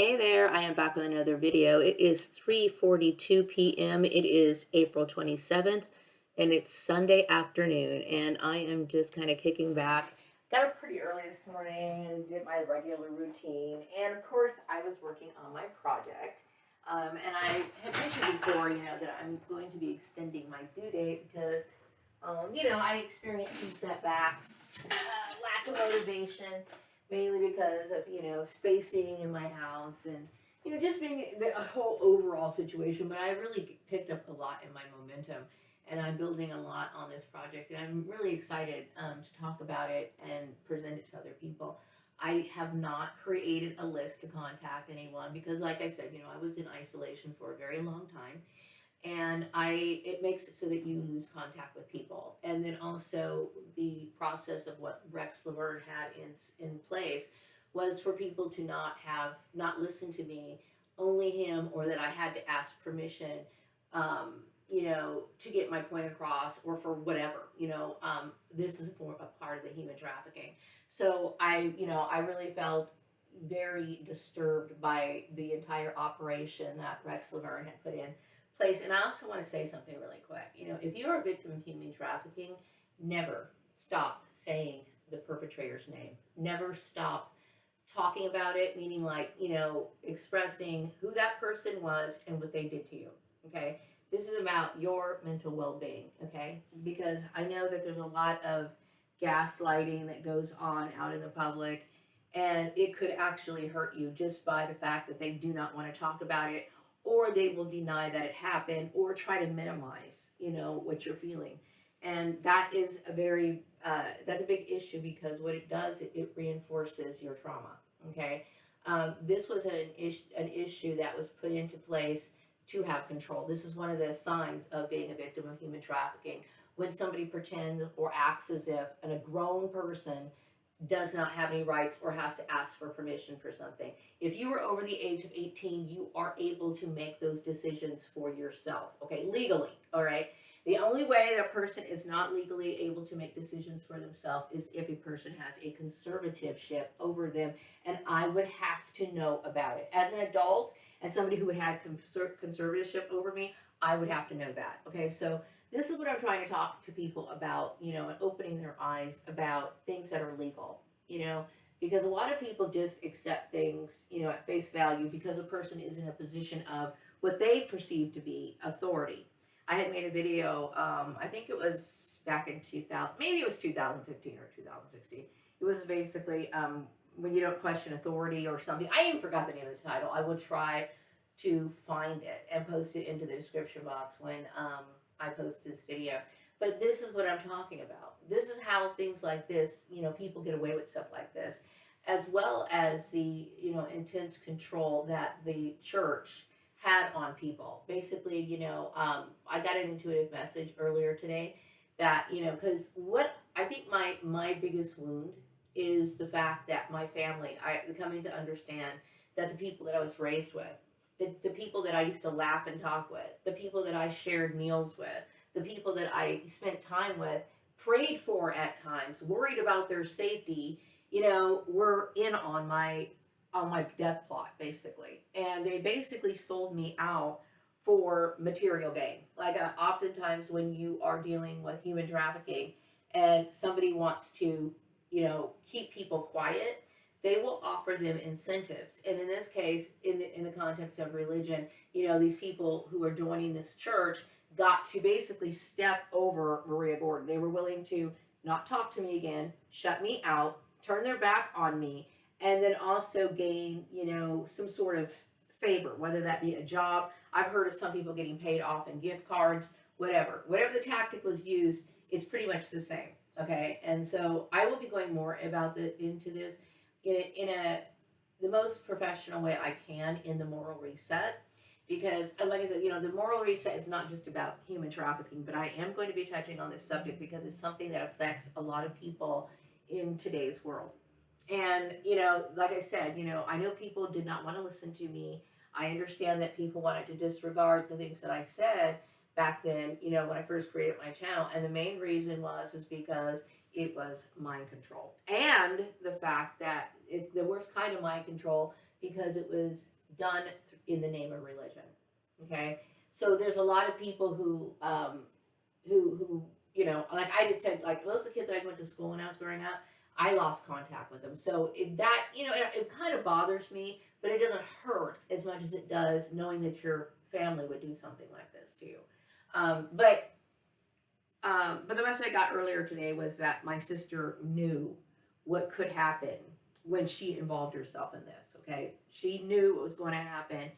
Hey there, I am back with another video. It is 3:42 p.m. It is April 27th and it's Sunday afternoon and I am just kind of kicking back. Got up pretty early this morning and did my regular routine. And of course, I was working on my project. And I have mentioned before, that I'm going to be extending my due date because, I experienced some setbacks, lack of motivation, mainly because of spacing in my house and just being the whole overall situation. But I really picked up a lot in my momentum, and I'm building a lot on this project, and I'm really excited to talk about it and present it to other people. I have not created a list to contact anyone because, like I said, I was in isolation for a very long time, and I it makes it so that you lose contact with people. And then also the process of what Rex Laverne had in place was for people to not listen to me, only him, or that I had to ask permission, to get my point across, or for whatever. This is a part of the human trafficking. So I really felt very disturbed by the entire operation that Rex Laverne had put in place. And I also want to say something really quick. If you are a victim of human trafficking, never stop saying the perpetrator's name. Never stop talking about it, meaning like, expressing who that person was and what they did to you. Okay? This is about your mental well being. Okay? Because I know that there's a lot of gaslighting that goes on out in the public, and it could actually hurt you just by the fact that they do not want to talk about it, or they will deny that it happened, or try to minimize what you're feeling. And that is that's a big issue, because what it does, it reinforces your trauma. Okay. This was an issue that was put into place to have control. This is one of the signs of being a victim of human trafficking, when somebody pretends or acts as if a grown person does not have any rights or has to ask for permission for something. If you are over the age of 18, you are able to make those decisions for yourself, okay, legally, all right? The only way that a person is not legally able to make decisions for themselves is if a person has a conservativeship over them, and I would have to know about it. As an adult and somebody who had conservatorship over me, I would have to know that, okay? So this is what I'm trying to talk to people about, and opening their eyes about things that are legal, because a lot of people just accept things, at face value, because a person is in a position of what they perceive to be authority. I had made a video, I think it was back in 2000, maybe it was 2015 or 2016. It was basically when you don't question authority or something. I even forgot the name of the title. I will try to find it and post it into the description box when I post this video. But this is what I'm talking about. This is how things like this, people get away with stuff like this, as well as the, intense control that the church had on people. Basically, I got an intuitive message earlier today that, because what I think my biggest wound is the fact that my family, I coming to understand that the people that I was raised with, the people that I used to laugh and talk with, the people that I shared meals with, the people that I spent time with, prayed for at times, worried about their safety, were in on my death plot, basically. And they basically sold me out for material gain. Like, oftentimes when you are dealing with human trafficking and somebody wants to, keep people quiet, they will offer them incentives. And in this case, in the context of religion, these people who are joining this church got to basically step over Maria Gordon. They were willing to not talk to me again, shut me out, turn their back on me, and then also gain, some sort of favor, whether that be a job. I've heard of some people getting paid off in gift cards, whatever. Whatever the tactic was used, it's pretty much the same. Okay, and so I will be going more into this in the most professional way I can in the moral reset, because like I said, the moral reset is not just about human trafficking, but I am going to be touching on this subject because it's something that affects a lot of people in today's world. And like I said, I know people did not want to listen to me. I understand that people wanted to disregard the things that I said back then, when I first created my channel. And the main reason is because it was mind control. And the fact that it's the worst kind of mind control, because it was done in the name of religion. Okay, so there's a lot of people who like I did said, like most of the kids I went to school when I was growing up, I lost contact with them. So it kind of bothers me, but it doesn't hurt as much as it does knowing that your family would do something like this to you. Um, but but the message I got earlier today was that my sister knew what could happen when she involved herself in this. Okay, she knew what was going to happen,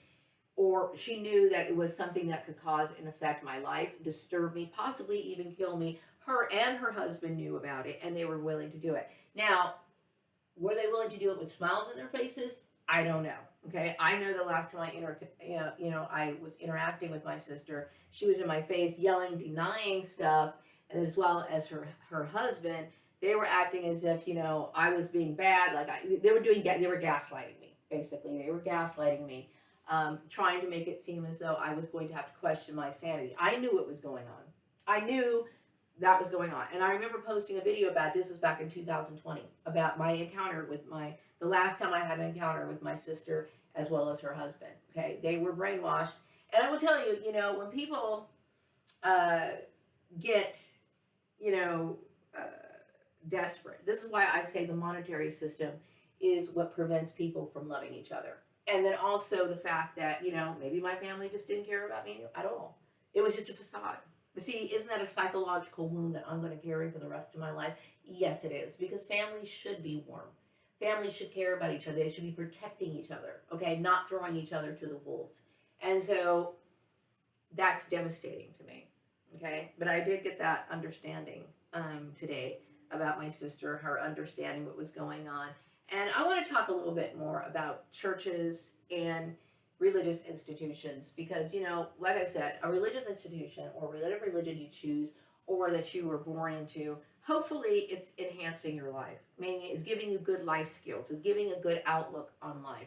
or she knew that it was something that could cause and affect my life, disturb me, possibly even kill me. Her and her husband knew about it, and they were willing to do it. Now, were they willing to do it with smiles on their faces? I don't know. Okay, I know the last time I was interacting with my sister, she was in my face, yelling, denying stuff, and as well as her husband, they were acting as if I was being bad. Like they were gaslighting me. Basically, they were gaslighting me, trying to make it seem as though I was going to have to question my sanity. I knew what was going on. I knew that was going on. And I remember posting a video about this was back in 2020 about my encounter with the last time I had an encounter with my sister as well as her husband. Okay, they were brainwashed. And I will tell you, when people get, you know, uh, desperate, this is why I say the monetary system is what prevents people from loving each other. And then also the fact that, maybe my family just didn't care about me at all. It was just a facade. But see, isn't that a psychological wound that I'm going to carry for the rest of my life? Yes, it is. Because families should be warm. Families should care about each other. They should be protecting each other, okay? Not throwing each other to the wolves. And so that's devastating to me, okay? But I did get that understanding today about my sister, her understanding what was going on. And I want to talk a little bit more about churches and religious institutions because, like I said, a religious institution or whatever religion you choose or that you were born into, hopefully it's enhancing your life, meaning it's giving you good life skills, it's giving a good outlook on life,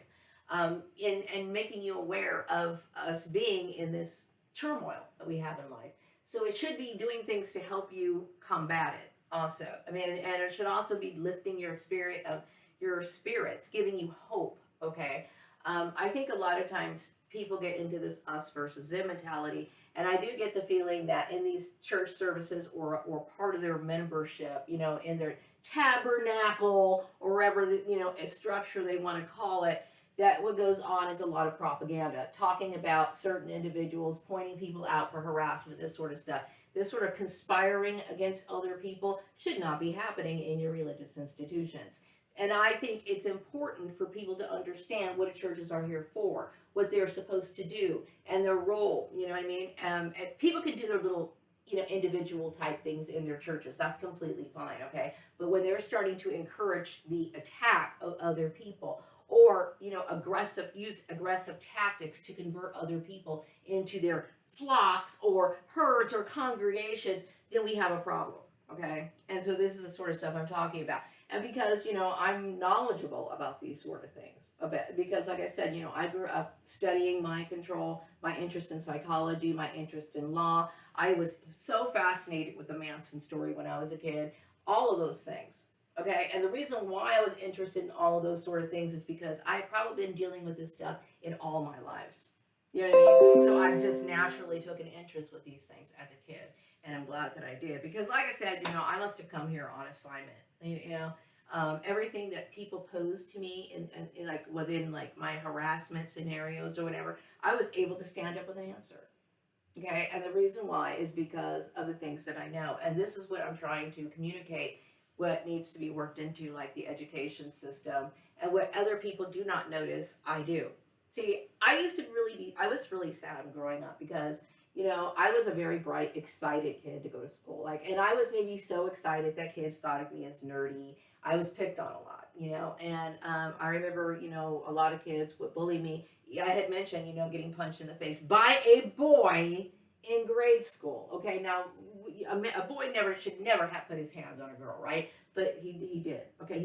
and making you aware of us being in this turmoil that we have in life. So it should be doing things to help you combat it also. I mean, and it should also be lifting your spirit of your spirits, giving you hope, okay? I think a lot of times people get into this us versus them mentality, and I do get the feeling that in these church services or part of their membership, in their tabernacle or whatever, structure they want to call it, that what goes on is a lot of propaganda, talking about certain individuals, pointing people out for harassment, this sort of stuff. This sort of conspiring against other people should not be happening in your religious institutions. And I think it's important for people to understand what churches are here for, what they're supposed to do, and their role. You know what I mean? And people can do their little, individual type things in their churches. That's completely fine, okay? But when they're starting to encourage the attack of other people, or use aggressive tactics to convert other people into their flocks or herds or congregations, then we have a problem, okay? And so this is the sort of stuff I'm talking about. And because, I'm knowledgeable about these sort of things. Because, like I said, I grew up studying mind control, my interest in psychology, my interest in law. I was so fascinated with the Manson story when I was a kid. All of those things. Okay? And the reason why I was interested in all of those sort of things is because I've probably been dealing with this stuff in all my lives. You know what I mean? So I just naturally took an interest with these things as a kid. And I'm glad that I did. Because, like I said, I must have come here on assignment. Everything that people posed to me in like within like my harassment scenarios or whatever, I was able to stand up with an answer. Okay, and the reason why is because of the things that I know, and this is what I'm trying to communicate. What needs to be worked into, like the education system, and what other people do not notice, I do. See, I was really sad growing up because I was a very bright, excited kid to go to school. And I was maybe so excited that kids thought of me as nerdy. I was picked on a lot, and I remember, a lot of kids would bully me. I had mentioned, getting punched in the face by a boy in grade school. Okay, now a boy should never have put his hands on a girl, right? But he did. Okay,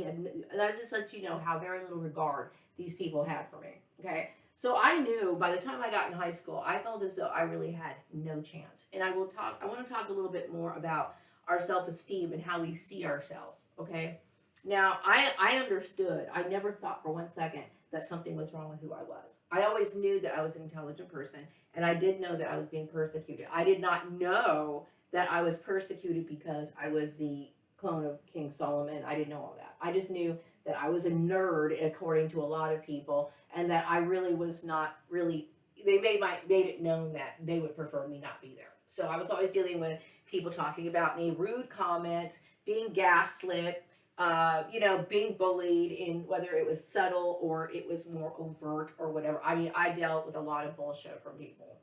that just lets you know how very little regard these people had for me. Okay. So I knew by the time I got in high school, I felt as though I really had no chance. And I want to talk a little bit more about our self-esteem and how we see ourselves, okay? Now, I understood, I never thought for one second that something was wrong with who I was. I always knew that I was an intelligent person, and I did know that I was being persecuted. I did not know that I was persecuted because I was the clone of King Solomon. I didn't know all that. I just knew that I was a nerd, according to a lot of people, and that I really was not really. They made it known that they would prefer me not be there. So I was always dealing with people talking about me, rude comments, being gaslit, being bullied, in whether it was subtle or it was more overt or whatever. I mean, I dealt with a lot of bullshit from people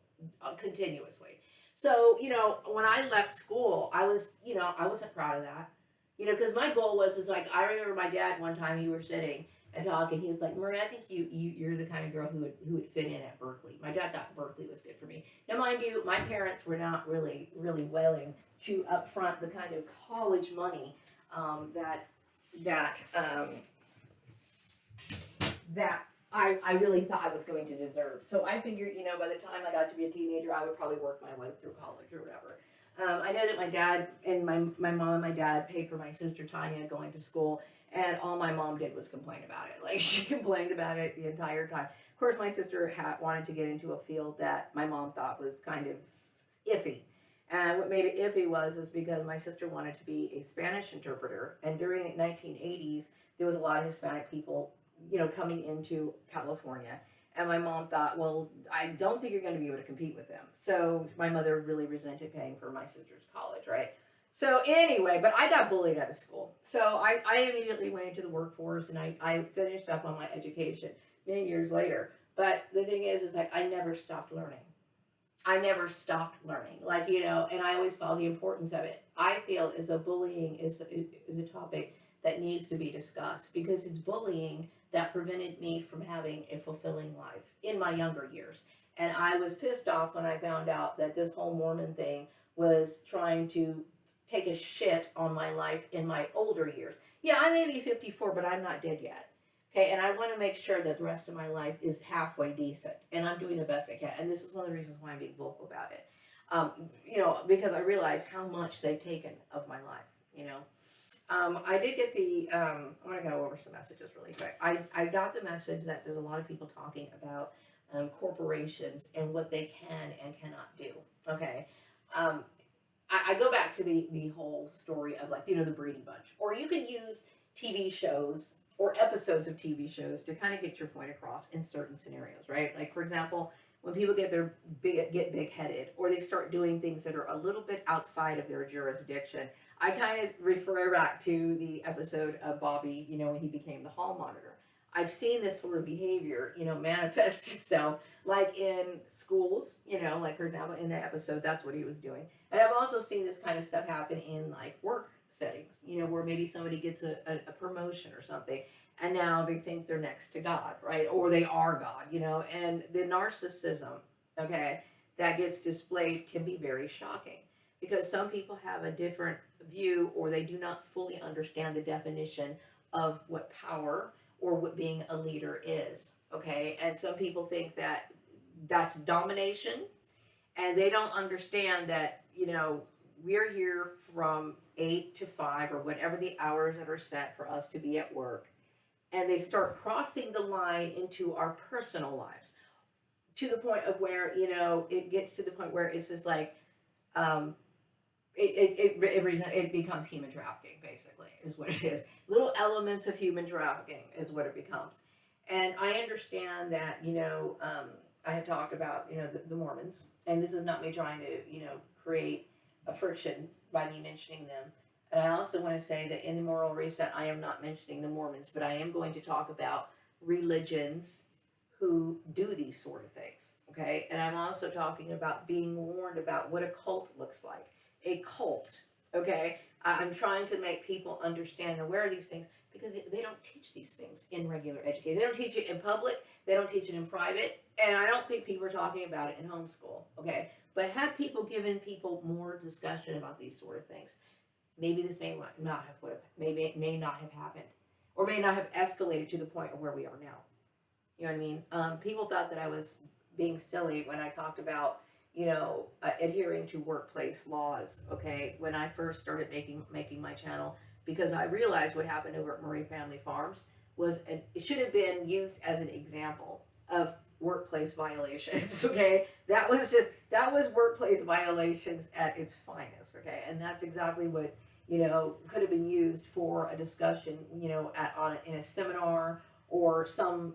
continuously. So, when I left school, I wasn't proud of that. Because my goal is like, I remember my dad one time, you were sitting and talking, he was like, Marie, I think you're the kind of girl who would fit in at Berkeley. My dad thought Berkeley was good for me. Now, mind you, my parents were not really, really willing to upfront the kind of college money that I really thought I was going to deserve. So I figured, by the time I got to be a teenager, I would probably work my way through college or whatever. I know that my dad and my mom and my dad paid for my sister Tanya going to school, and all my mom did was complain about it. Like, she complained about it the entire time. Of course, my sister wanted to get into a field that my mom thought was kind of iffy. And what made it iffy is because my sister wanted to be a Spanish interpreter, and during the 1980s, there was a lot of Hispanic people, coming into California. And my mom thought, well, I don't think you're going to be able to compete with them. So my mother really resented paying for my sister's college, right? So anyway, but I got bullied out of school. So I immediately went into the workforce, and I finished up on my education many years later. But the thing is like, I never stopped learning. I never stopped learning. Like, and I always saw the importance of it. I feel as though bullying is a topic that needs to be discussed, because it's bullying that prevented me from having a fulfilling life in my younger years. And I was pissed off when I found out that this whole Mormon thing was trying to take a shit on my life in my older years. Yeah, I may be 54, but I'm not dead yet. Okay, and I want to make sure that the rest of my life is halfway decent, and I'm doing the best I can. And this is one of the reasons why I'm being vocal about it. Because I realize how much they've taken of my life, I did get I'm going to go over some messages really quick. I got the message that there's a lot of people talking about corporations and what they can and cannot do. Okay. I go back to the whole story of, like, the Brady Bunch. Or you can use TV shows or episodes of TV shows to kind of get your point across in certain scenarios, right? Like, for example, when people get big-headed, or they start doing things that are a little bit outside of their jurisdiction. I kind of refer back to the episode of Bobby, when he became the hall monitor. I've seen this sort of behavior, manifest itself, like in schools, like, for example, in that episode, that's what he was doing. And I've also seen this kind of stuff happen in, like, work settings, where maybe somebody gets a promotion or something, and now they think they're next to God, right? Or they are God, and the narcissism, okay, that gets displayed can be very shocking, because some people have a different view, or they do not fully understand the definition of what power or what being a leader is, okay? And some people think that that's domination, and they don't understand that, we're here from 8 to 5 or whatever the hours that are set for us to be at work, and they start crossing the line into our personal lives, to the point of where, it gets to the point where it's just like, it becomes human trafficking, basically, is what it is. Little elements of human trafficking is what it becomes. And I understand that, I had talked about, the Mormons, and this is not me trying to, create a friction by me mentioning them. And I also want to say that in the Moral Reset, I am not mentioning the Mormons, but I am going to talk about religions who do these sort of things, okay? And I'm also talking about being warned about what a cult looks like. A cult, okay? I'm trying to make people understand and aware of these things, because they don't teach these things in regular education. They don't teach it in public. They don't teach it in private. And I don't think people are talking about it in homeschool, okay? But have people given people more discussion about these sort of things, maybe this may not have happened, or may not have escalated to the point of where we are now. You know what I mean? People thought that I was being silly when I talked about, adhering to workplace laws, okay, when I first started making my channel, because I realized what happened over at Marie Family Farms it should have been used as an example of workplace violations. Okay, that was workplace violations at its finest. Okay, and that's exactly what could have been used for a discussion, in a seminar or some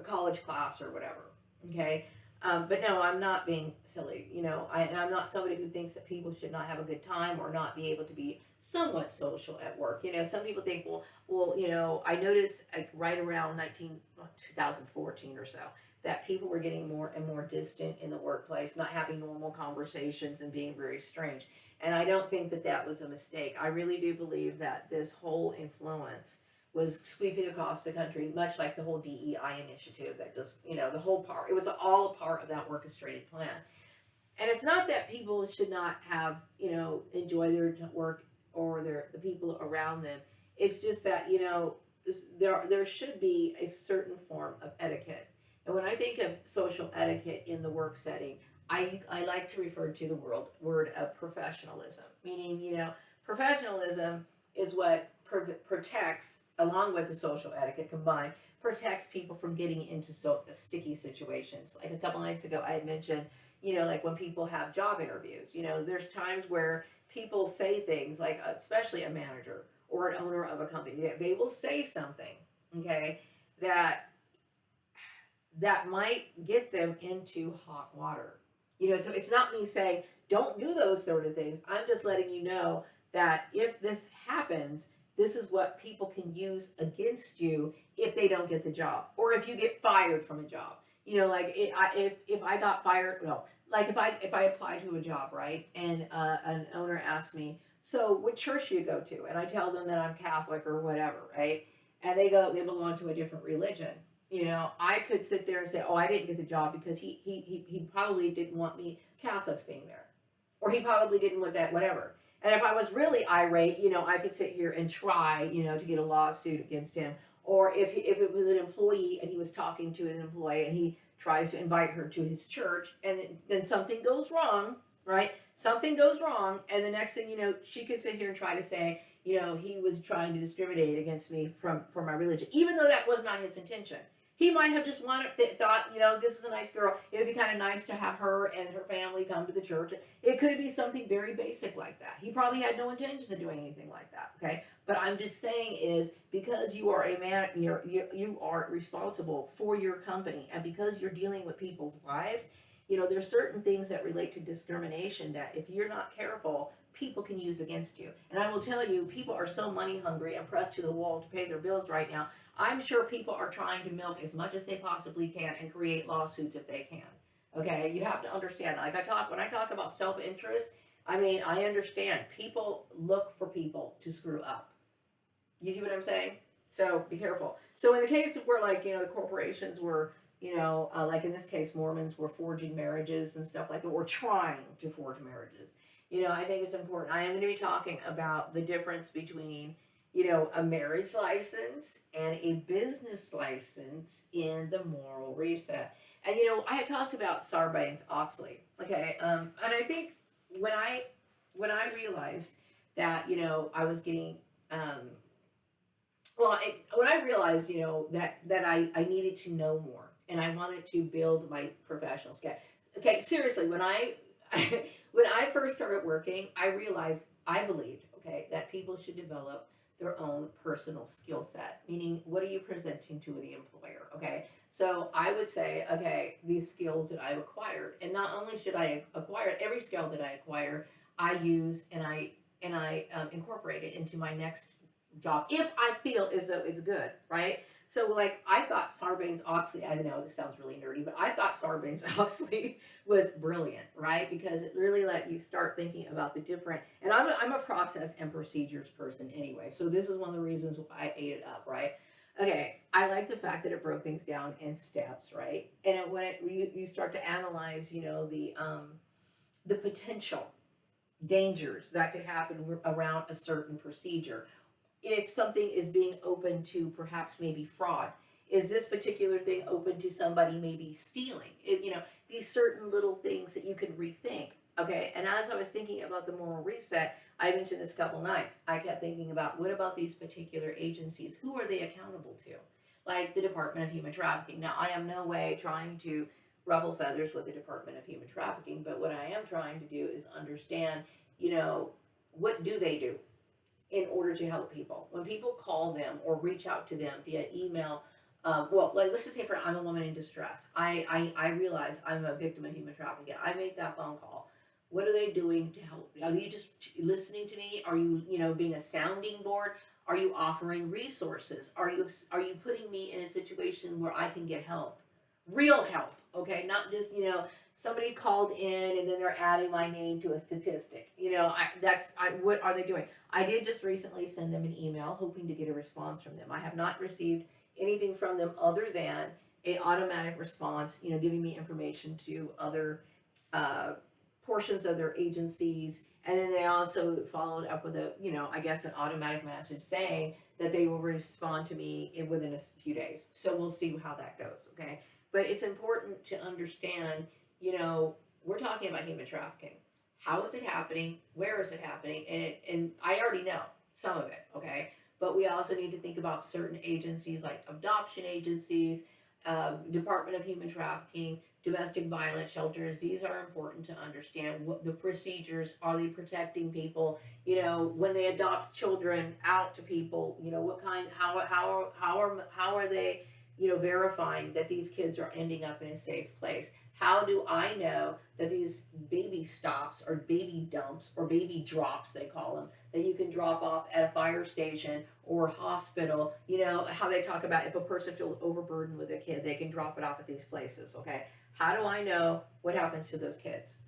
college class or whatever. Okay. But no, I'm not being silly, and I'm not somebody who thinks that people should not have a good time or not be able to be somewhat social at work. Some people think, I noticed like right around 2014 or so, that people were getting more and more distant in the workplace, not having normal conversations and being very strange. And I don't think that that was a mistake. I really do believe that this whole influence was sweeping across the country, much like the whole DEI initiative that just, the whole part, it was all a part of that orchestrated plan. And it's not that people should not have, enjoy their work or the people around them. It's just that, there should be a certain form of etiquette. And when I think of social etiquette in the work setting, I like to refer to the word of professionalism, meaning, professionalism is what protects, along with the social etiquette combined, protects people from getting into sticky situations. Like a couple nights ago, I had mentioned, like when people have job interviews, there's times where people say things like, especially a manager or an owner of a company, they will say something, okay, that might get them into hot water. So it's not me saying, don't do those sort of things. I'm just letting you know that if this happens, this is what people can use against you if they don't get the job, or if you get fired from a job. Like if I got fired, no, like if I apply to a job, right, and an owner asks me, so what church do you go to, and I tell them that I'm Catholic or whatever, right, and they belong to a different religion. I could sit there and say, oh, I didn't get the job because he probably didn't want me Catholics being there, or he probably didn't want that, whatever. And if I was really irate, I could sit here and try, to get a lawsuit against him. Or if it was an employee and he was talking to an employee and he tries to invite her to his church, and then something goes wrong, right? Something goes wrong, and the next thing you know, she could sit here and try to say, he was trying to discriminate against me for my religion, even though that was not his intention. He might have just thought, this is a nice girl. It would be kind of nice to have her and her family come to the church. It could be something very basic like that. He probably had no intention of doing anything like that, okay? But I'm just saying is, because you are a man, you are responsible for your company, and because you're dealing with people's lives, there's certain things that relate to discrimination that if you're not careful, people can use against you. And I will tell you, people are so money hungry and pressed to the wall to pay their bills right now. I'm sure people are trying to milk as much as they possibly can and create lawsuits if they can. Okay, you have to understand. When I talk about self-interest, I understand people look for people to screw up. You see what I'm saying? So be careful. So in the case of where, the corporations were, like in this case, Mormons were forging marriages and stuff like that, or trying to forge marriages. I think it's important. I am going to be talking about the difference between a marriage license and a business license in the moral reset. And, I had talked about Sarbanes-Oxley, okay? And I think when I realized that, I was getting, when I realized, that I needed to know more and I wanted to build my professional skill. Okay, seriously, when I first started working, I believed, okay, that people should develop their own personal skill set, meaning what are you presenting to the employer, okay? So I would say, okay, these skills that I've acquired, and not only should I acquire every skill that I acquire, I use and I incorporate it into my next job if I feel as though it's good, right? So I thought Sarbanes-Oxley, I know this sounds really nerdy, but I thought Sarbanes-Oxley was brilliant, right? Because it really let you start thinking about the different, and I'm a process and procedures person anyway, so this is one of the reasons why I ate it up, right? Okay, I like the fact that it broke things down in steps, right? And you start to analyze, the potential dangers that could happen around a certain procedure. If something is being open to perhaps maybe fraud, is this particular thing open to somebody maybe stealing? These certain little things that you can rethink. Okay, and as I was thinking about the moral reset, I mentioned this a couple nights. I kept thinking about, what about these particular agencies? Who are they accountable to? Like the Department of Human Trafficking. Now, I am no way trying to ruffle feathers with the Department of Human Trafficking, but what I am trying to do is understand, you know, what do they do in order to help people? When people call them or reach out to them via email, well, like, let's just say, I'm a woman in distress. I realize I'm a victim of human trafficking. I make that phone call. What are they doing to help? Are you just listening to me? Are you, being a sounding board? Are you offering resources? Are you putting me in a situation where I can get help? Real help, okay? Not just, somebody called in and then they're adding my name to a statistic. What are they doing? I did just recently send them an email hoping to get a response from them. I have not received anything from them other than a automatic response, giving me information to other portions of their agencies. And then they also followed up with I guess an automatic message saying that they will respond to me within a few days. So we'll see how that goes, okay? But it's important to understand, we're talking about human trafficking. How is it happening? Where is it happening? And I already know some of it, okay? But we also need to think about certain agencies like adoption agencies, Department of Human Trafficking, domestic violence shelters. These are important to understand. What the procedures are? They protecting people? When they adopt children out to people, what kind? How are they? Verifying that these kids are ending up in a safe place. How do I know that these baby stops or baby dumps or baby drops, they call them, that you can drop off at a fire station or hospital? How they talk about if a person feels overburdened with a kid, they can drop it off at these places, okay? How do I know what happens to those kids?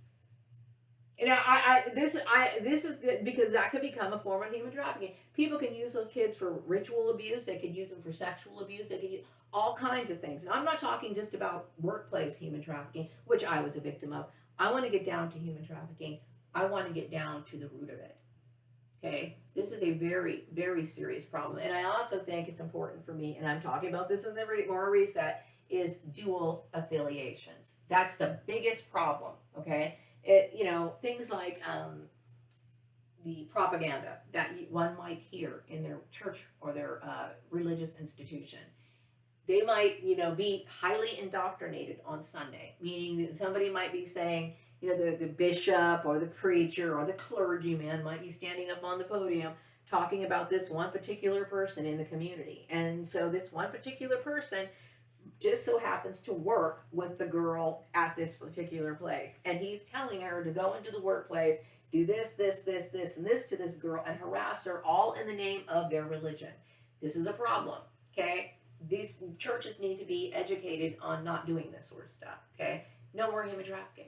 This is because that could become a form of human trafficking. People can use those kids for ritual abuse. They could use them for sexual abuse. They could use all kinds of things. And I'm not talking just about workplace human trafficking, which I was a victim of. I want to get down to human trafficking. I want to get down to the root of it. Okay? This is a very, very serious problem. And I also think it's important for me, and I'm talking about this in the Moral Reset, is dual affiliations. That's the biggest problem, okay? Things like the propaganda that one might hear in their church or their religious institution. They might, be highly indoctrinated on Sunday, meaning that somebody might be saying, the bishop or the preacher or the clergyman might be standing up on the podium talking about this one particular person in the community. And so this one particular person just so happens to work with the girl at this particular place. And he's telling her to go into the workplace, do this, this, this, this, and this to this girl and harass her, all in the name of their religion. This is a problem, okay? These churches need to be educated on not doing this sort of stuff, okay? No more human trafficking.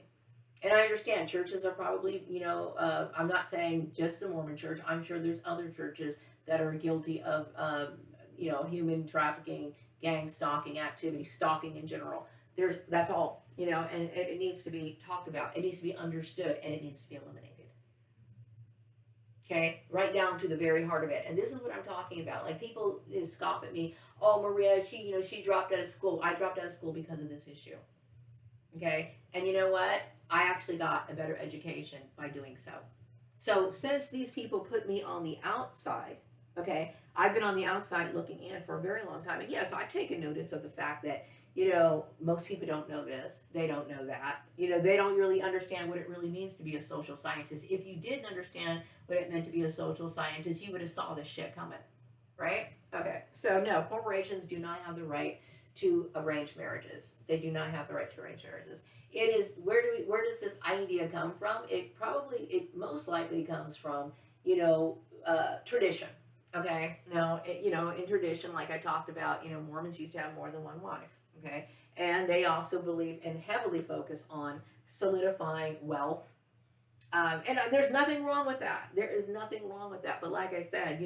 And I understand churches are probably, I'm not saying just the Mormon church. I'm sure there's other churches that are guilty of, human trafficking, gang stalking activity, stalking in general. That's all, and it needs to be talked about. It needs to be understood, and it needs to be eliminated. Okay, right down to the very heart of it. And this is what I'm talking about. Like, people scoff at me. Oh, Maria, she dropped out of school. I dropped out of school because of this issue. Okay, and you know what? I actually got a better education by doing so. So since these people put me on the outside, okay, I've been on the outside looking in for a very long time. And yes, I've taken notice of the fact that, most people don't know this. They don't know that. They don't really understand what it really means to be a social scientist. If you didn't understand what it meant to be a social scientist, you would have saw this shit coming, right? Okay, so no, corporations do not have the right to arrange marriages. They do not have the right to arrange marriages. It is, where does this idea come from? It most likely comes from, tradition. Okay, now, in tradition, like I talked about, Mormons used to have more than one wife. Okay, and they also believe and heavily focus on solidifying wealth. And there's nothing wrong with that. There is nothing wrong with that. But like I said,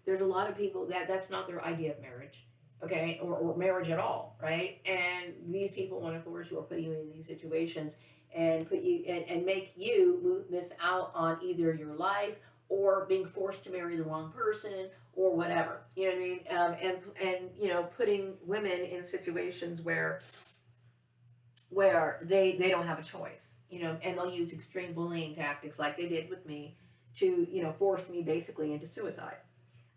there's a lot of people that's not their idea of marriage. Okay, or marriage at all, right? And these people, of course, who are putting you in these situations and put you and make you miss out on either your life or being forced to marry the wrong person or whatever. You know what I mean? And putting women in situations where they don't have a choice. And they'll use extreme bullying tactics like they did with me. to, force me basically into suicide.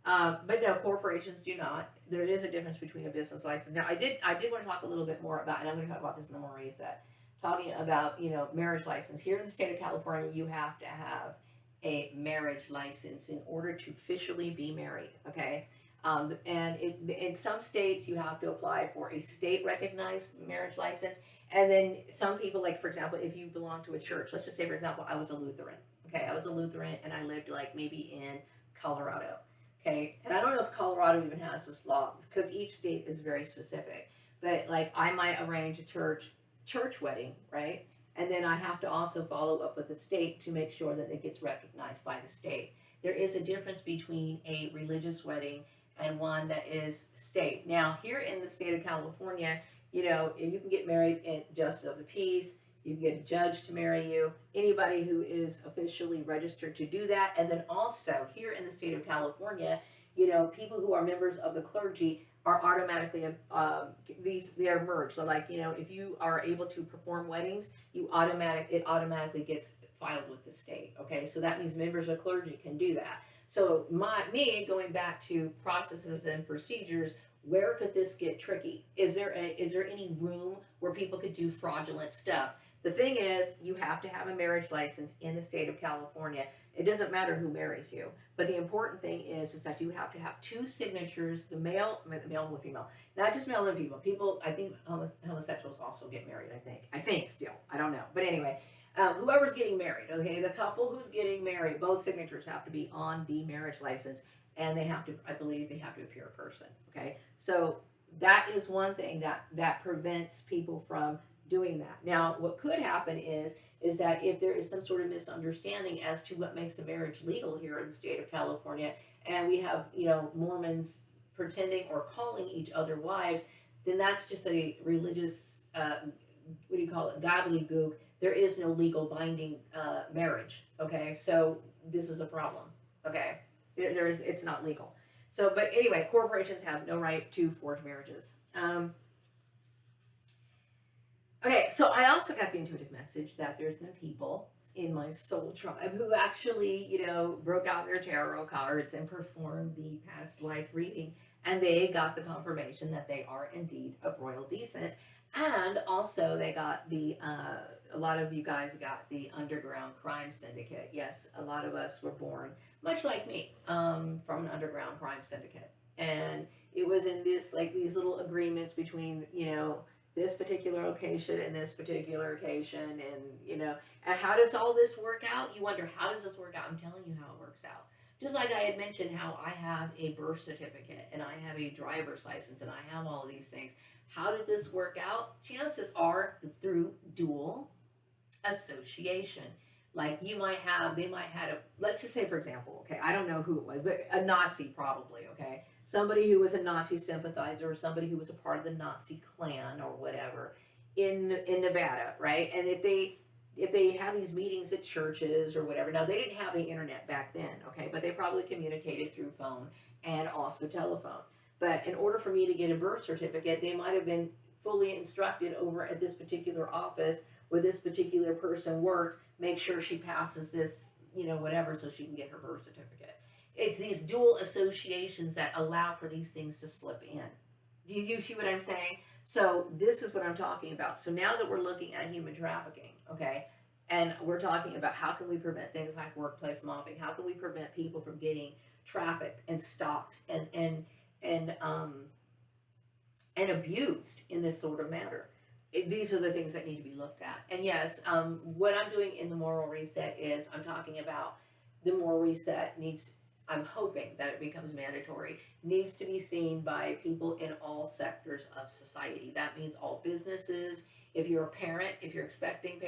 But no, corporations do not. There is a difference between a business license. Now, I did want to talk a little bit more about, and I'm going to talk about this in the more reset, talking about, marriage license. Here in the state of California, you have to have a marriage license in order to officially be married, okay? And in some states, you have to apply for a state recognized marriage license. And then some people, like, for example, if you belong to a church, let's just say, for example, I was a Lutheran, okay? I was a Lutheran and I lived like maybe in Colorado. Okay, and I don't know if Colorado even has this law because each state is very specific. But like, I might arrange a church wedding, right? And then I have to also follow up with the state to make sure that it gets recognized by the state. There is a difference between a religious wedding and one that is state. Now, here in the state of California, you can get married in justice of the peace. You can get a judge to marry you, anybody who is officially registered to do that. And then also here in the state of California, people who are members of the clergy are automatically, they are merged. So like, if you are able to perform weddings, it automatically gets filed with the state. Okay, so that means members of clergy can do that. So me going back to processes and procedures, where could this get tricky? Is there any room where people could do fraudulent stuff? The thing is, you have to have a marriage license in the state of California. It doesn't matter who marries you, but the important thing is that you have to have two signatures: the male and the female, not just male and female. People, I think homosexuals also get married. I think still, I don't know, but anyway, whoever's getting married, okay, the couple who's getting married, both signatures have to be on the marriage license, and I believe they have to appear in person. Okay, so that is one thing that prevents people from doing that. Now, what could happen is that if there is some sort of misunderstanding as to what makes a marriage legal here in the state of California, and we have, Mormons pretending or calling each other wives, then that's just a religious, gobbledygook. There is no legal binding marriage, okay? So this is a problem, okay? It's not legal. So, but anyway, corporations have no right to forge marriages. Okay, so I also got the intuitive message that there's some people in my soul tribe who actually, broke out their tarot cards and performed the past life reading, and they got the confirmation that they are indeed of royal descent. And also they got a lot of you guys got the underground crime syndicate. Yes, a lot of us were born, much like me, from an underground crime syndicate. And it was in these little agreements between, this particular location and this particular location, and how does all this work out? You wonder, how does this work out? I'm telling you how it works out. Just like I had mentioned how I have a birth certificate and I have a driver's license and I have all of these things. How did this work out? Chances are through dual association. Like they might have let's just say, for example, okay, I don't know who it was, but a Nazi probably, okay? Somebody who was a Nazi sympathizer, or somebody who was a part of the Nazi clan or whatever in Nevada, right? And if they have these meetings at churches or whatever, now they didn't have the internet back then, okay, but they probably communicated through phone and also telephone. But in order for me to get a birth certificate, they might have been fully instructed over at this particular office where this particular person worked, make sure she passes this, whatever, so she can get her birth certificate. It's these dual associations that allow for these things to slip in. Do you see what I'm saying? So this is what I'm talking about. So now that we're looking at human trafficking, okay, and we're talking about how can we prevent things like workplace mobbing, how can we prevent people from getting trafficked and stalked and abused in this sort of manner. These are the things that need to be looked at. And yes, what I'm doing in the moral reset is I'm talking about the moral reset I'm hoping that it becomes mandatory, needs to be seen by people in all sectors of society. That means all businesses. If you're a parent, if you're expecting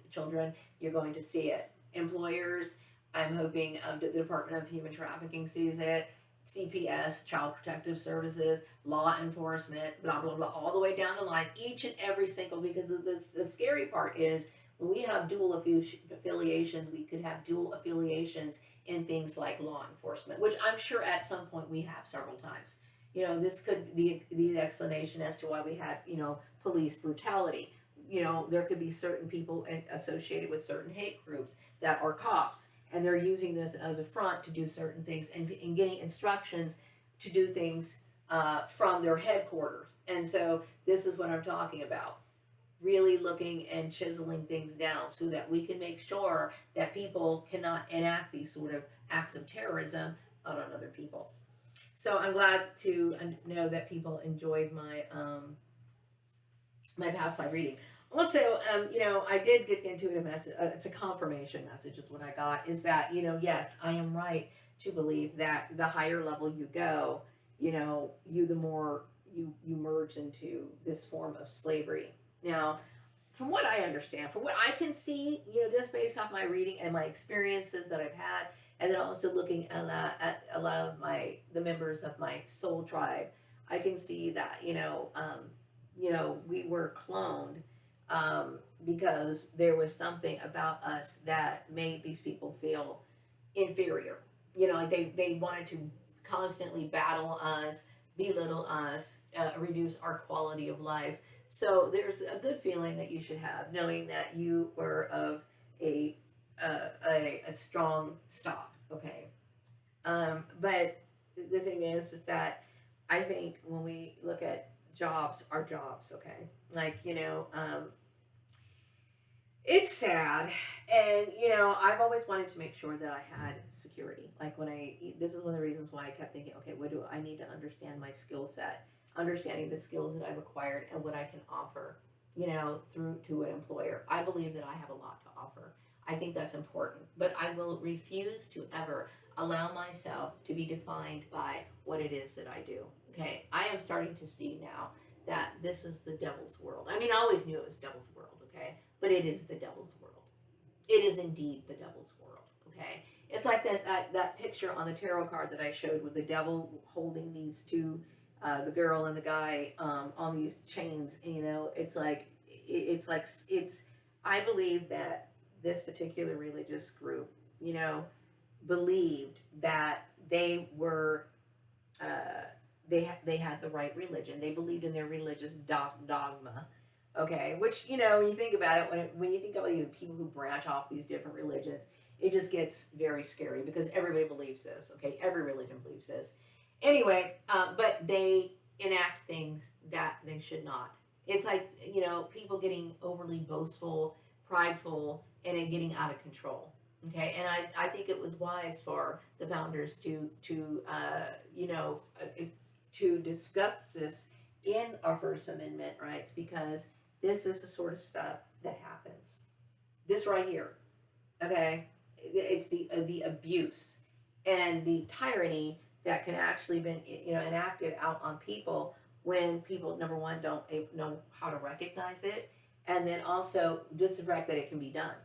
children, you're going to see it. Employers, I'm hoping the Department of Human Trafficking sees it. CPS, Child Protective Services, law enforcement, blah, blah, blah, all the way down the line, each and every single, because the scary part is when we have dual affiliations, we could have dual affiliations in things like law enforcement, which I'm sure at some point we have several times. This could be the explanation as to why we had, police brutality. There could be certain people associated with certain hate groups that are cops, and they're using this as a front to do certain things and getting instructions to do things from their headquarters. And so this is what I'm talking about. Really looking and chiseling things down so that we can make sure that people cannot enact these sort of acts of terrorism on other people. So I'm glad to know that people enjoyed my my past life reading. Also, I did get into a message. It's a confirmation message. Is what I got. Is that yes, I am right to believe that the higher level you go, the more you merge into this form of slavery. Now, from what I understand, from what I can see, just based off my reading and my experiences that I've had, and then also looking at a lot of the members of my soul tribe, I can see that we were cloned because there was something about us that made these people feel inferior. They wanted to constantly battle us, belittle us, reduce our quality of life. So there's a good feeling that you should have, knowing that you were of a strong stock. Okay, but the thing is that I think when we look at jobs, our jobs, okay, it's sad, and I've always wanted to make sure that I had security. Like this is one of the reasons why I kept thinking, okay, what do I need to understand my skill set, understanding the skills that I've acquired and what I can offer, through to an employer. I believe that I have a lot to offer. I think that's important, but I will refuse to ever allow myself to be defined by what it is that I do. Okay, I am starting to see now that this is the devil's world. I mean, I always knew it was devil's world. Okay, but it is the devil's world. It is indeed the devil's world. Okay, it's like that picture on the tarot card that I showed with the devil holding these two, the girl and the guy, on these chains. It's like. I believe that this particular religious group, believed that they were, they had the right religion. They believed in their religious dogma. Okay, which when you think about it, when you think about the people who branch off these different religions, it just gets very scary because everybody believes this. Okay, every religion believes this. Anyway, but they enact things that they should not. It's like people getting overly boastful, prideful, and it getting out of control. Okay, and I think it was wise for the founders to discuss this in our First Amendment rights, because this is the sort of stuff that happens. This right here, okay, it's the abuse and the tyranny that can actually been enacted out on people when people, number one, don't know how to recognize it, and then also just the fact that it can be done.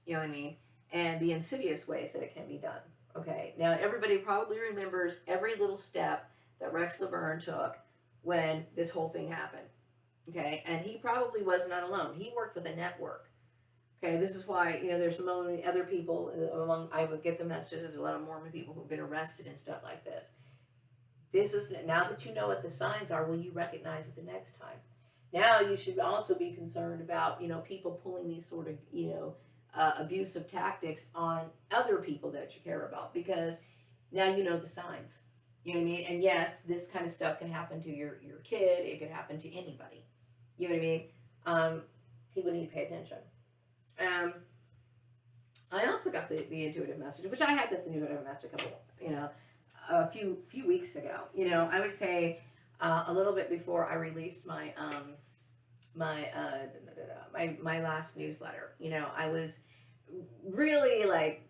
You know what I mean? And the insidious ways that it can be done. Okay, now everybody probably remembers every little step that Rex Laverne took when this whole thing happened. Okay, and he probably was not alone. He worked with a network. Okay, this is why there's so many other people I would get the messages. There's a lot of Mormon people who've been arrested and stuff like this. This is, now that you know what the signs are, will you recognize it the next time? Now you should also be concerned about people pulling these sort of abusive tactics on other people that you care about, because now you know the signs. You know what I mean? And yes, this kind of stuff can happen to your kid. It could happen to anybody. You know what I mean? People need to pay attention. I also got the intuitive message, which I had this intuitive message a few weeks ago. I would say a little bit before I released my my last newsletter. I was really like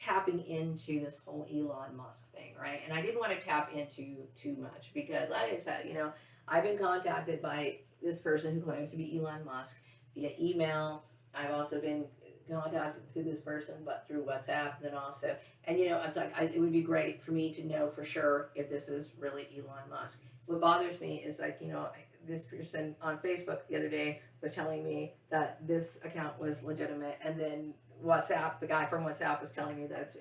tapping into this whole Elon Musk thing, right? And I didn't want to tap into too much because, like I said, I've been contacted by this person who claims to be Elon Musk via email. I've also been contacted through this person, but through WhatsApp, then also, and it's like it would be great for me to know for sure if this is really Elon Musk. What bothers me is this person on Facebook the other day was telling me that this account was legitimate, and then WhatsApp, the guy from WhatsApp, was telling me that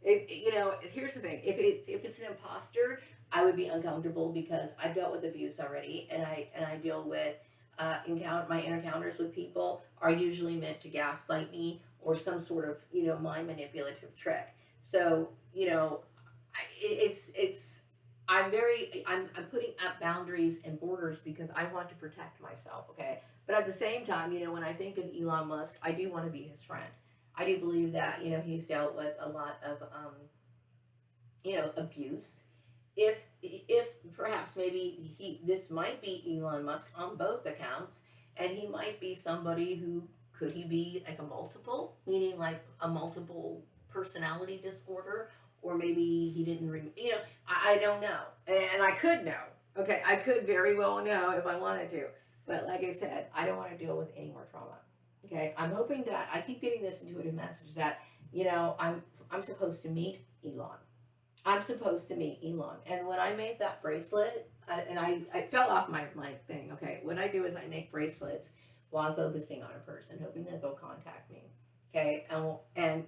here's the thing: if it's an imposter, I would be uncomfortable because I've dealt with abuse already, and I deal with my encounters with people are usually meant to gaslight me or some sort of mind manipulative trick. So, it's I'm putting up boundaries and borders because I want to protect myself, okay? But at the same time, when I think of Elon Musk, I do want to be his friend. I do believe that, he's dealt with a lot of abuse. If perhaps maybe this might be Elon Musk on both accounts, and he might be somebody who, could he be like a multiple, meaning like a multiple personality disorder, or maybe he didn't I don't know, and I could know. Okay, I could very well know if I wanted to, but like I said, I don't want to deal with any more trauma. Okay, I'm hoping that I keep getting this intuitive message that I'm supposed to meet Elon. I'm supposed to meet Elon. And when I made that bracelet, I fell off my thing. Okay, what I do is I make bracelets while focusing on a person, hoping that they'll contact me. Okay, and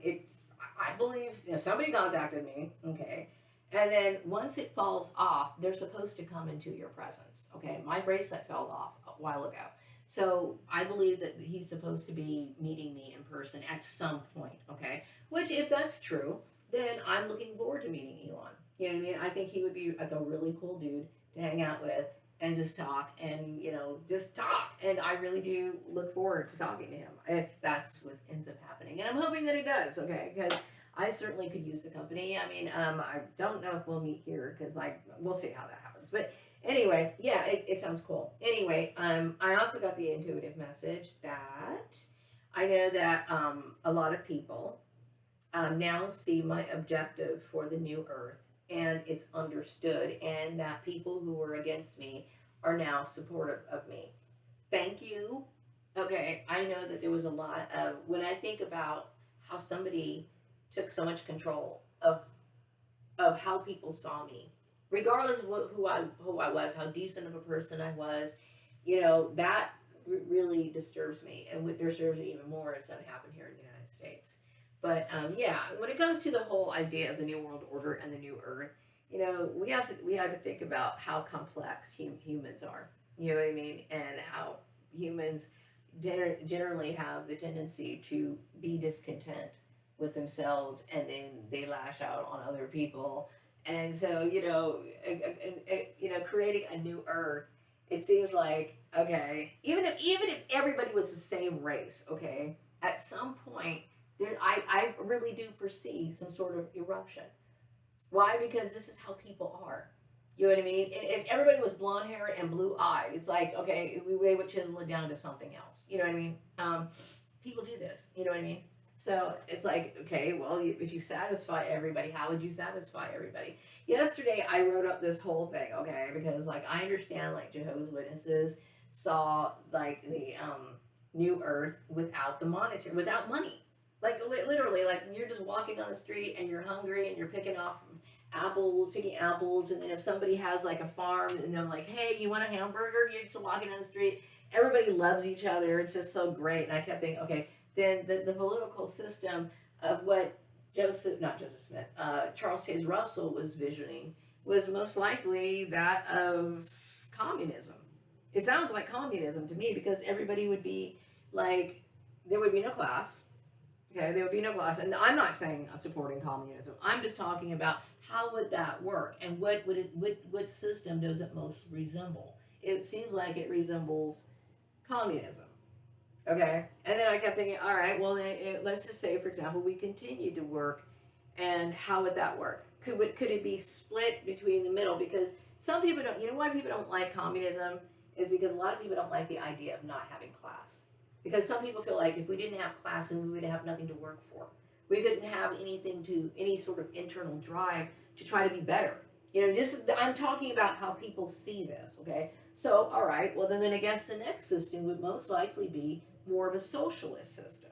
I believe somebody contacted me. Okay, and then once it falls off, they're supposed to come into your presence. Okay, my bracelet fell off a while ago. So I believe that he's supposed to be meeting me in person at some point. Okay, which if that's true, then I'm looking forward to meeting Elon. You know what I mean? I think he would be like a really cool dude to hang out with and just talk and, just talk. And I really do look forward to talking to him if that's what ends up happening. And I'm hoping that it does, okay? Because I certainly could use the company. I mean, I don't know if we'll meet here because we'll see how that happens. But anyway, yeah, it sounds cool. Anyway, I also got the intuitive message that I know that a lot of people now see my objective for the new earth, and it's understood, and that people who were against me are now supportive of me. Thank you. Okay, I know that there was a lot of, when I think about how somebody took so much control of how people saw me, regardless of who I was, how decent of a person I was, that really disturbs me, and what disturbs me even more is going to happen here in the United States. But yeah, when it comes to the whole idea of the New World Order and the New Earth, we have to think about how complex humans are. You know what I mean? And how humans generally have the tendency to be discontent with themselves, and then they lash out on other people. And so, creating a new Earth, it seems like, okay, even if everybody was the same race, okay, at some point I really do foresee some sort of eruption. Why? Because this is how people are. You know what I mean? And if everybody was blonde hair and blue eyed, it's like, okay, we would chisel it down to something else. You know what I mean? People do this. You know what I mean? So it's like, okay, well, if you satisfy everybody, how would you satisfy everybody? Yesterday, I wrote up this whole thing, okay, because like I understand like Jehovah's Witnesses saw like the new earth without without money. Like literally, like you're just walking on the street and you're hungry and you're picking apples, and then if somebody has like a farm and they're like, hey, you want a hamburger? You're just walking on the street. Everybody loves each other. It's just so great. And I kept thinking, okay, then the political system of what Charles Taze Russell was visioning was most likely that of communism. It sounds like communism to me because everybody would be like, there would be no class. Okay, there would be no class, and I'm not saying I'm supporting communism. I'm just talking about how would that work, and what system does it most resemble? It seems like it resembles communism. Okay, and then I kept thinking, all right, well, let's just say, for example, we continue to work, and how would that work? Could it be split between the middle? Because some people don't. You know why people don't like communism is because a lot of people don't like the idea of not having class. Because some people feel like if we didn't have class, then we would have nothing to work for. We couldn't have any sort of internal drive to try to be better. I'm talking about how people see this, okay? So, all right, well, then I guess the next system would most likely be more of a socialist system,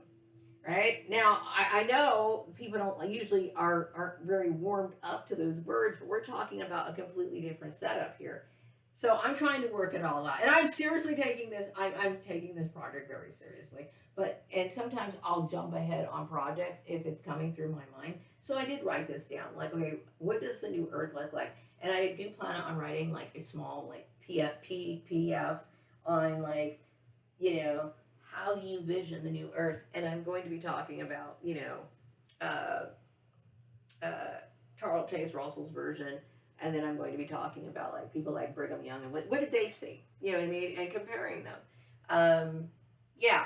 right? Now, I know people don't usually aren't very warmed up to those words, but we're talking about a completely different setup here. So I'm trying to work it all out, and I'm seriously taking this. I'm taking this project very seriously. And sometimes I'll jump ahead on projects if it's coming through my mind. So I did write this down. Like, okay, what does the new Earth look like? And I do plan on writing like a small like PDF on like how you vision the new Earth, and I'm going to be talking about uh, Charles Chase Russell's version, and then I'm going to be talking about like people like Brigham Young and what did they see? You know what I mean? And comparing them. Yeah,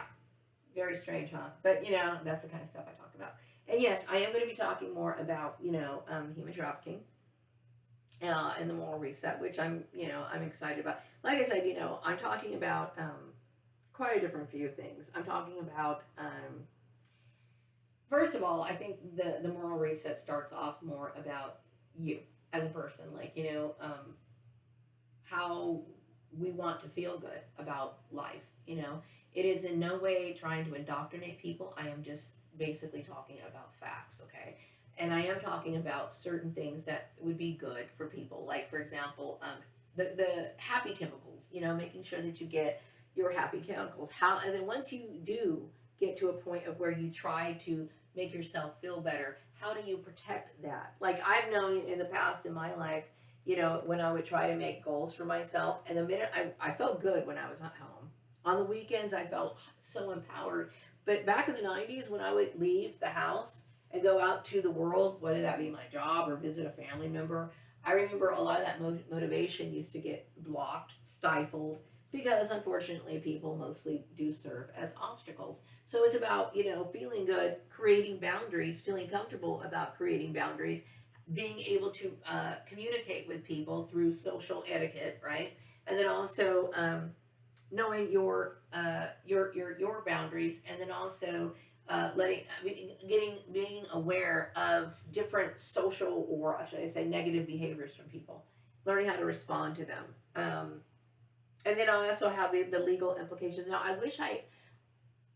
very strange, huh? But that's the kind of stuff I talk about. And yes, I am going to be talking more about human trafficking and the moral reset, which I'm excited about. Like I said, I'm talking about quite a different few things. I'm talking about first of all, I think the moral reset starts off more about you as a person, like how we want to feel good about life. It is in no way trying to indoctrinate people. I am just basically talking about facts, okay? And I am talking about certain things that would be good for people, like for example, the happy chemicals. Making sure that you get your happy chemicals. And then once you do get to a point of where you try to make yourself feel better, how do you protect that? Like I've known in the past in my life, when I would try to make goals for myself, and the minute I felt good when I was at home. On the weekends, I felt so empowered. But back in the 90s, when I would leave the house and go out to the world, whether that be my job or visit a family member, I remember a lot of that motivation used to get blocked, stifled, because unfortunately people mostly do serve as obstacles. So it's about, feeling good, creating boundaries, feeling comfortable about creating boundaries, being able to communicate with people through social etiquette, right? And then also knowing your boundaries, and then also being aware of different social, or should I say negative behaviors from people, learning how to respond to them. And then I also have the legal implications. Now I wish I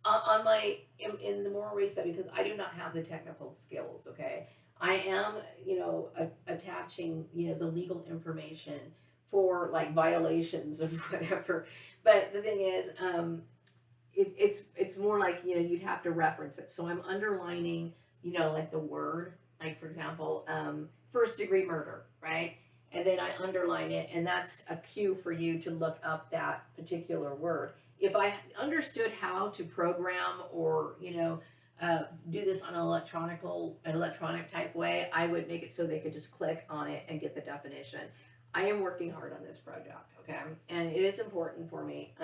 on my in the moral reset, because I do not have the technical skills. Okay, I am attaching the legal information for like violations of whatever. But the thing is, it's more like you'd have to reference it. So I'm underlining like the word, like for example, first degree murder, right? And then I underline it, and that's a cue for you to look up that particular word. If I understood how to program or do this on an electronic type way, I would make it so they could just click on it and get the definition. I am working hard on this project, okay, and it is important for me.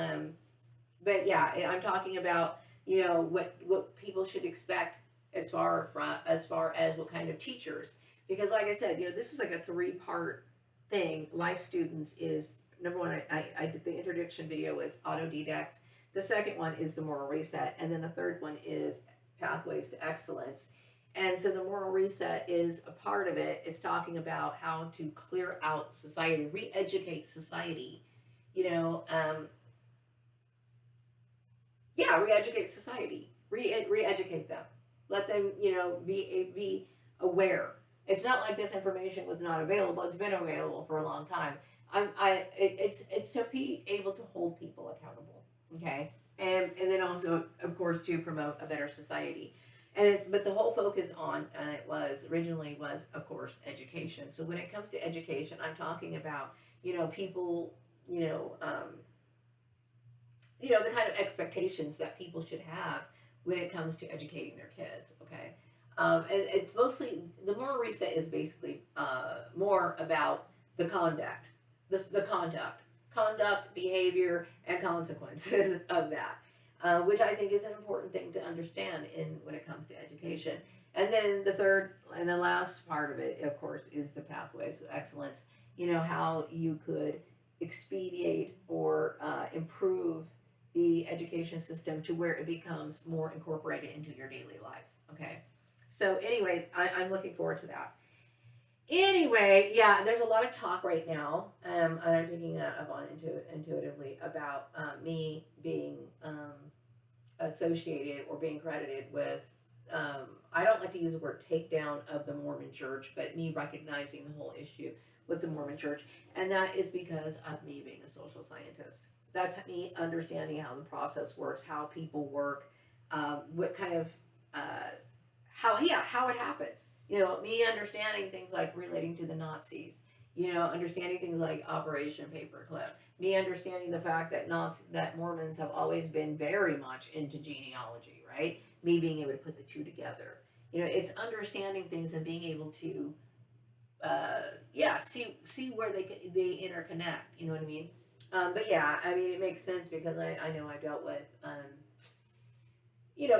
But yeah, I'm talking about what people should expect as far as what kind of teachers, because like I said, this is like a 3-part thing. Life Students is number one. I did the introduction video was autodidacts. The second one is the moral reset, and then the third one is pathways to excellence. And so the moral reset is a part of it. It's talking about how to clear out society, re-educate society. Re-educate society, re-educate them, let them be aware. It's not like this information was not available. It's been available for a long time. It's to be able to hold people accountable, okay, and then also of course to promote a better society. But the whole focus on it was originally was of course education. So when it comes to education, I'm talking about people the kind of expectations that people should have when it comes to educating their kids, okay? And it's mostly, the moral reset is basically more about the conduct, behavior, and consequences of that, which I think is an important thing to understand when it comes to education. And then the third and the last part of it, of course, is the pathways to excellence. How you could expedite or improve the education system to where it becomes more incorporated into your daily life. Okay. So anyway, I'm looking forward to that. Anyway, yeah, there's a lot of talk right now, and I'm picking up on intuitively about me being associated or being credited with, I don't like to use the word takedown of the Mormon Church, but me recognizing the whole issue with the Mormon Church, and that is because of me being a social scientist. That's me understanding how the process works, how people work, what kind of how it happens. Me understanding things like relating to the Nazis. Understanding things like Operation Paperclip. Me understanding the fact that Mormons have always been very much into genealogy, right? Me being able to put the two together. It's understanding things and being able to, see where they interconnect. You know what I mean? But yeah, I mean, it makes sense because I know I dealt with,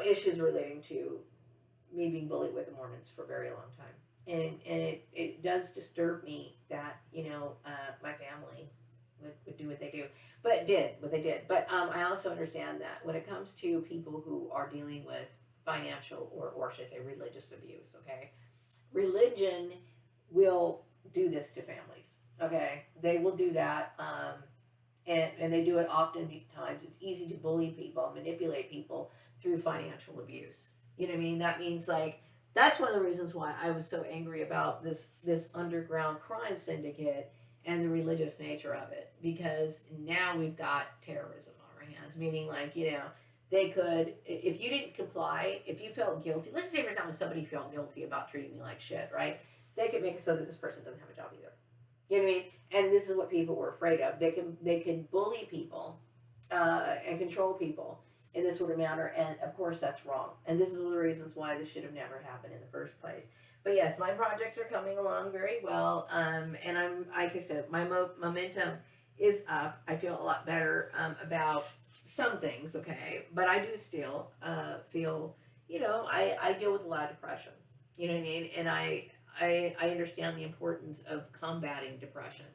issues relating to me being bullied with the Mormons for a very long time. And it does disturb me that, my family would do what they do, but did what they did. But I also understand that when it comes to people who are dealing with financial or should I say religious abuse, okay? Religion will do this to families, okay? They will do that. And they do it oftentimes. It's easy to bully people, manipulate people through financial abuse. You know what I mean? That means like that's one of the reasons why I was so angry about this underground crime syndicate and the religious nature of it, because now we've got terrorism on our hands. Meaning like they could, if you didn't comply, if you felt guilty. Let's say for example somebody felt guilty about treating me like shit, right? They could make it so that this person doesn't have a job either. You know what I mean? And this is what people were afraid of. They can bully people, and control people in this sort of manner, and of course that's wrong. And this is one of the reasons why this should have never happened in the first place. But yes, my projects are coming along very well, and I'm like I said, my momentum is up. I feel a lot better about some things, okay, but I do still feel, I deal with a lot of depression. You know what I mean? And I understand the importance of combating depression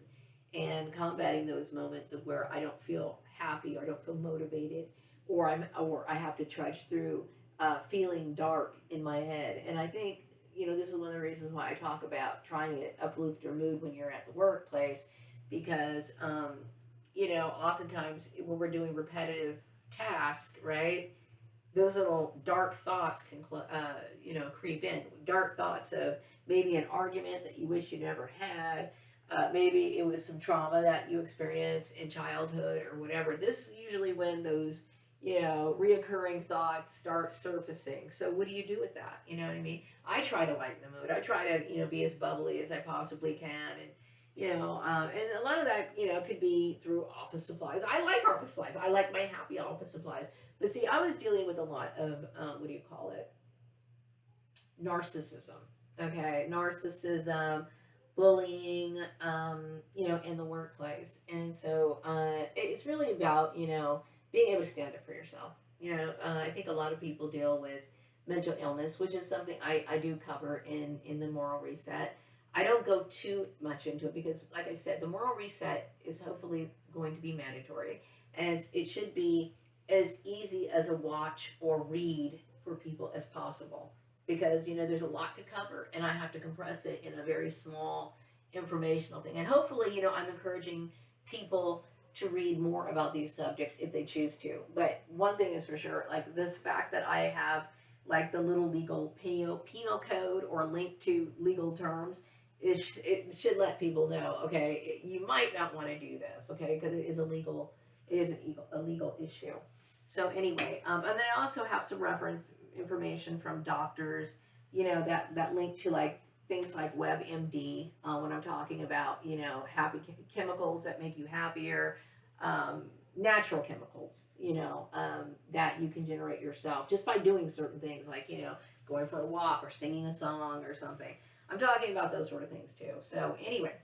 and combating those moments of where I don't feel happy or I don't feel motivated, or I have to trudge through feeling dark in my head. And I think this is one of the reasons why I talk about trying to uplift your mood when you're at the workplace, because oftentimes when we're doing repetitive tasks, right? Those little dark thoughts can creep in. Dark thoughts of maybe an argument that you wish you never had. Maybe it was some trauma that you experienced in childhood or whatever. This is usually when those, reoccurring thoughts start surfacing. So what do you do with that? You know what I mean? I try to lighten the mood. I try to, be as bubbly as I possibly can. And, and a lot of that, could be through office supplies. I like office supplies. I like my happy office supplies. But see, I was dealing with a lot of, what do you call it? Narcissism. Okay, narcissism, bullying, in the workplace. And so it's really about, being able to stand up for yourself. I think a lot of people deal with mental illness, which is something I do cover in the Moral Reset. I don't go too much into it because, like I said, the Moral Reset is hopefully going to be mandatory. And it should be as easy as a watch or read for people as possible, because there's a lot to cover and I have to compress it in a very small informational thing. And hopefully, I'm encouraging people to read more about these subjects if they choose to. But one thing is for sure, like this fact that I have like the little legal penal code or link to legal terms, it should let people know, okay, you might not want to do this, okay, because it is illegal. It is a legal issue. So anyway, and then I also have some reference information from doctors, that link to like things like WebMD, when I'm talking about, happy chemicals that make you happier, natural chemicals, that you can generate yourself just by doing certain things like, going for a walk or singing a song or something. I'm talking about those sort of things too. So anyway,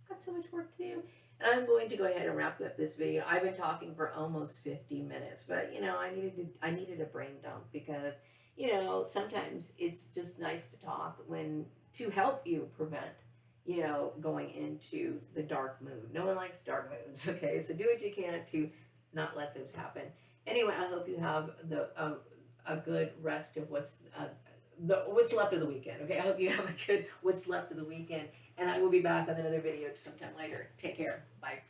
got so much work to do. And I'm going to go ahead and wrap up this video. I've been talking for almost 50 minutes, but I needed a brain dump because, sometimes it's just nice to talk to help you prevent, going into the dark mood. No one likes dark moods, okay? So do what you can to not let those happen. Anyway, I hope you have a good rest of what's left of the weekend, okay? I hope you have a good what's left of the weekend, and I will be back on another video sometime later. Take care. Bye.